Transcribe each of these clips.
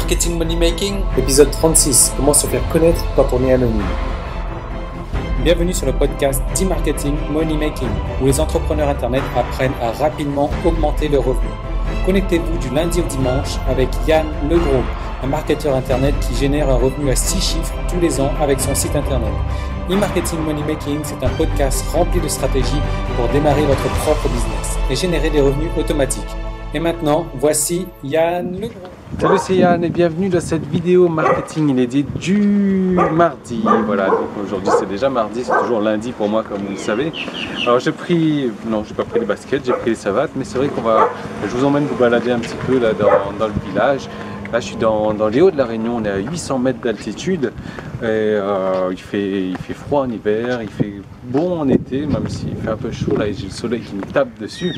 Marketing Money Making. Épisode 36, comment se faire connaître quand on est anonyme. Bienvenue sur le podcast d'e-marketing Money Making, où les entrepreneurs internet apprennent à rapidement augmenter leurs revenus. Connectez-vous du lundi au dimanche avec Yann Legros, un marketeur internet qui génère un revenu à 6 chiffres tous les ans avec son site internet. E-marketing Money Making, c'est un podcast rempli de stratégies pour démarrer votre propre business et générer des revenus automatiques. Et maintenant, voici Yann Legros. Salut, c'est Yann et bienvenue dans cette vidéo marketing inédite du mardi. Voilà, donc aujourd'hui c'est déjà mardi, c'est toujours lundi pour moi comme vous le savez. Alors j'ai pas pris les baskets, j'ai pris les savates, mais c'est vrai je vous emmène vous balader un petit peu là dans le village. Là je suis dans les hauts de la Réunion, on est à 800 mètres d'altitude et il fait froid en hiver, il fait bon en été, même s'il fait un peu chaud, là j'ai le soleil qui me tape dessus.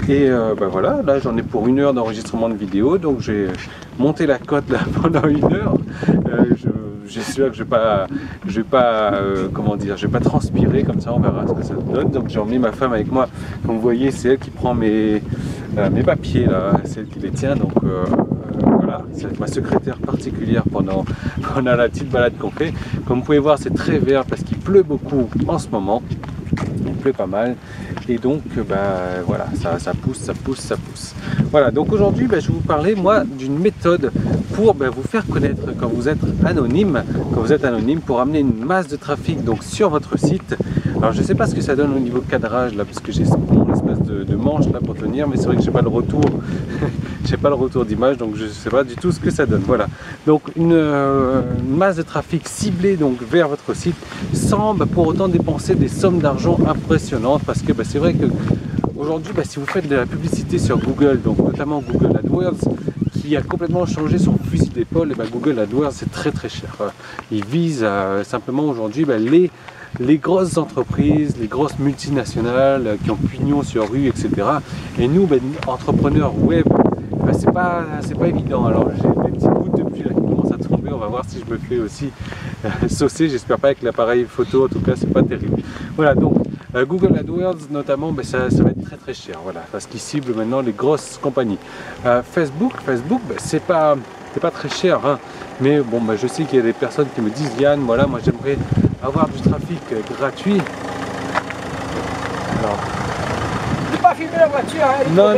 Et voilà, là j'en ai pour 1 heure d'enregistrement de vidéo, donc j'ai monté la côte là pendant 1 heure. J'espère que je vais pas transpirer comme ça, on verra ce que ça donne. Donc j'ai emmené ma femme avec moi, comme vous voyez c'est elle qui prend mes papiers là, c'est elle qui les tient, donc voilà, c'est ma secrétaire particulière pendant la petite balade qu'on fait. Comme vous pouvez voir c'est très vert parce qu'il pleut beaucoup en ce moment, il pleut pas mal. Et donc voilà, ça pousse. Voilà, donc aujourd'hui je vais vous parler moi d'une méthode pour vous faire connaître quand vous êtes anonyme, pour amener une masse de trafic donc sur votre site. Alors je ne sais pas ce que ça donne au niveau de cadrage là, parce que j'ai mon espèce de manche là pour tenir, mais c'est vrai que j'ai pas le retour, j'ai pas le retour d'image, donc je ne sais pas du tout ce que ça donne. Voilà, donc une masse de trafic ciblée donc vers votre site, sans pour autant dépenser des sommes d'argent impressionnantes, parce que c'est vrai que aujourd'hui, si vous faites de la publicité sur Google, donc notamment Google AdWords, qui a complètement changé son fusil d'épaule, et Google AdWords c'est très cher. Il vise simplement aujourd'hui les grosses entreprises, les grosses multinationales qui ont pignon sur rue, etc. Et nous, entrepreneurs web, c'est pas évident. Alors j'ai des petits bouts de pluie là qui commencent à tomber, on va voir si je me fais aussi saucer, j'espère pas avec l'appareil photo, en tout cas c'est pas terrible. Voilà, donc Google AdWords notamment, ça va être très cher, voilà, parce qu'ils ciblent maintenant les grosses compagnies. Facebook, c'est pas très cher, hein, mais bon, je sais qu'il y a des personnes qui me disent Yann, voilà, moi j'aimerais avoir du trafic gratuit. Alors, Pas filmer la voiture, hein, non,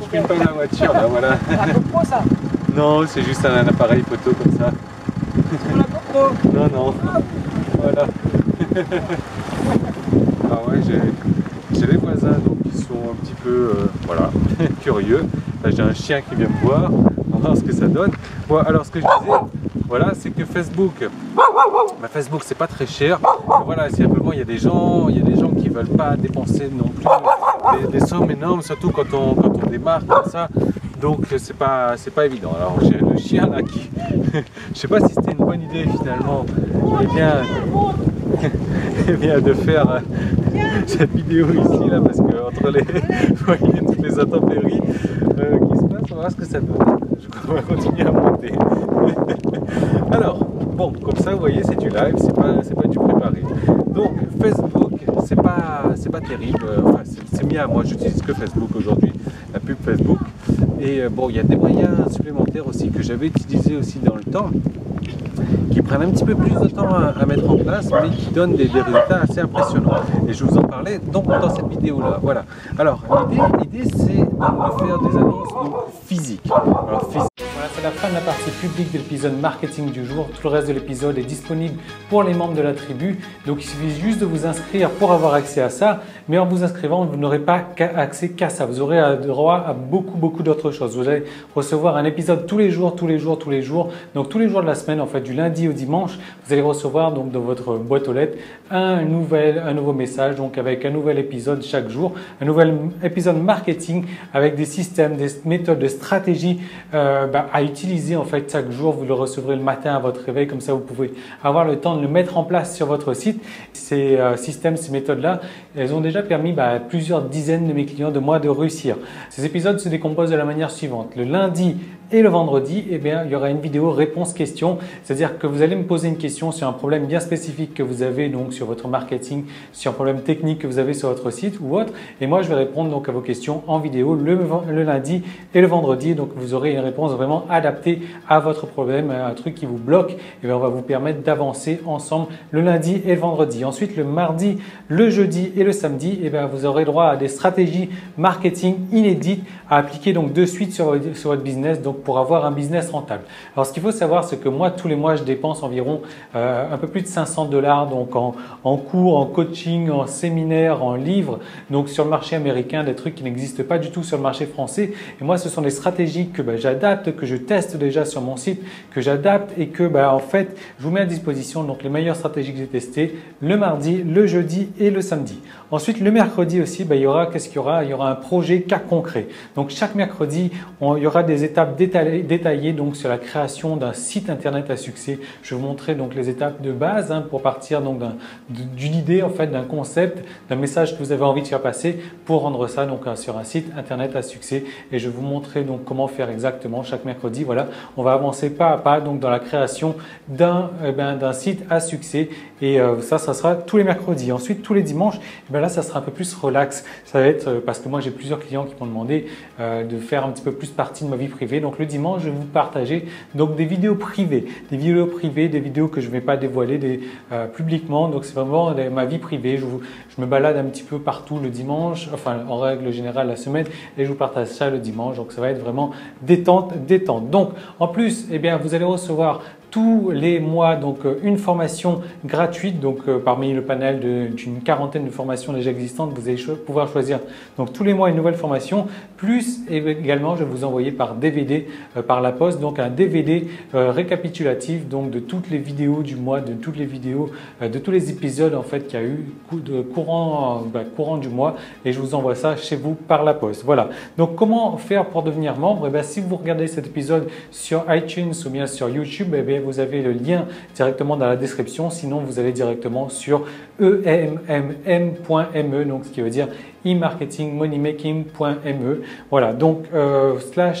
je filme pas la voiture, là, voilà. La GoPro, ça. Non, c'est juste un appareil photo comme ça. C'est la GoPro. Non, voilà. Ah ouais, j'ai les voisins donc qui sont un petit peu curieux. Là j'ai un chien qui vient me voir, on va voir ce que ça donne. Bon, alors ce que je disais, voilà, c'est que Facebook c'est pas très cher. Et voilà, simplement il y a des gens qui veulent pas dépenser non plus des sommes énormes, surtout quand on démarre comme ça. Donc c'est pas évident. Alors j'ai le chien là qui, je sais pas si c'était une bonne idée finalement, de faire cette vidéo ici là, parce que entre toutes les intempéries qui se passent, on va voir ce que ça donne. On va continuer à monter. Alors bon, comme ça vous voyez c'est du live, c'est pas du préparé. Donc Facebook c'est pas terrible, c'est bien, moi j'utilise que Facebook aujourd'hui, la pub Facebook. Et il y a des moyens supplémentaires aussi que j'avais utilisés aussi dans le temps, qui prennent un petit peu plus de temps à mettre en place, mais qui donnent des résultats assez impressionnants. Et je vous en parlais donc dans cette vidéo là. Voilà. Alors l'idée c'est de faire des annonces physiques. Alors Voilà, c'est la fin de la partie publique de l'épisode marketing du jour. Tout le reste de l'épisode est disponible pour les membres de la tribu. Donc il suffit juste de vous inscrire pour avoir accès à ça. Mais en vous inscrivant, vous n'aurez pas accès qu'à ça. Vous aurez droit à beaucoup d'autres choses. Vous allez recevoir un épisode tous les jours. Donc tous les jours de la semaine, en fait, du lundi au dimanche, vous allez recevoir donc dans votre boîte aux lettres un nouveau message, donc avec un nouvel épisode chaque jour, un nouvel épisode marketing avec des systèmes, des méthodes, de stratégies à utiliser en fait chaque jour. Vous le recevrez le matin à votre réveil, comme ça vous pouvez avoir le temps de le mettre en place sur votre site. Ces systèmes, ces méthodes-là, elles ont déjà permis à plusieurs dizaines de mes clients de moi de réussir. Ces épisodes se décomposent de la manière suivante. Le lundi et le vendredi, eh bien, il y aura une vidéo réponse-question. C'est-à-dire que vous allez me poser une question sur un problème bien spécifique que vous avez donc sur votre marketing, sur un problème technique que vous avez sur votre site ou autre. Et moi, je vais répondre donc à vos questions en vidéo le lundi et le vendredi. Donc, vous aurez une réponse vraiment adaptée à votre problème, un truc qui vous bloque. Et bien, on va vous permettre d'avancer ensemble le lundi et le vendredi. Ensuite, le mardi, le jeudi et le samedi, eh bien, vous aurez droit à des stratégies marketing inédites à appliquer donc de suite sur votre business, donc pour avoir un business rentable. Alors, ce qu'il faut savoir, c'est que moi, tous les mois, je dépense environ un peu plus de 500 $ donc en cours, en coaching, en séminaire, en livres, donc sur le marché américain, des trucs qui n'existent pas du tout sur le marché français. Et moi, ce sont des stratégies que j'adapte, que je teste déjà sur mon site, que j'adapte et que en fait, je vous mets à disposition donc les meilleures stratégies que j'ai testées le mardi, le jeudi et le samedi. Ensuite, le mercredi aussi, il y aura, qu'est-ce qu'il y aura? Il y aura un projet cas concret. Donc, chaque mercredi, il y aura des étapes détaillées donc sur la création d'un site internet à succès. Je vais vous montrer donc les étapes de base pour partir donc d'une idée en fait, d'un concept, d'un message que vous avez envie de faire passer pour rendre ça donc sur un site internet à succès. Et je vais vous montrer donc comment faire exactement chaque mercredi. Voilà, on va avancer pas à pas donc dans la création d'un site à succès. Et ça sera tous les mercredis. Ensuite, tous les dimanches, là, ça sera un peu plus relax. Ça va être parce que moi, j'ai plusieurs clients qui m'ont demandé de faire un petit peu plus partie de ma vie privée. Donc, le dimanche, je vais vous partager donc des vidéos privées, des vidéos que je ne vais pas dévoiler publiquement. Donc, c'est vraiment ma vie privée. Je me balade un petit peu partout le dimanche, enfin, en règle générale la semaine, et je vous partage ça le dimanche. Donc, ça va être vraiment détente. Donc, en plus, vous allez recevoir tous les mois donc une formation gratuite donc parmi le panel d'une quarantaine de formations déjà existantes, vous allez pouvoir choisir donc tous les mois une nouvelle formation, plus également je vais vous envoyer par DVD par la poste donc un DVD récapitulatif donc de toutes les vidéos du mois, de toutes les vidéos de tous les épisodes en fait qu'il y a eu courant du mois, et je vous envoie ça chez vous par la poste. Voilà. Donc comment faire pour devenir membre? Si vous regardez cet épisode sur iTunes ou bien sur YouTube, vous avez le lien directement dans la description. Sinon, vous allez directement sur emmm.me, donc ce qui veut dire e-marketing-moneymaking.me. Voilà, donc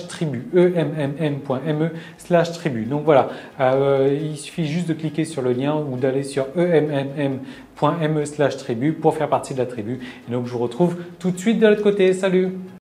/tribu, emmm.me/tribu. Donc voilà, il suffit juste de cliquer sur le lien ou d'aller sur emmm.me/tribu pour faire partie de la tribu. Et donc, je vous retrouve tout de suite de l'autre côté. Salut!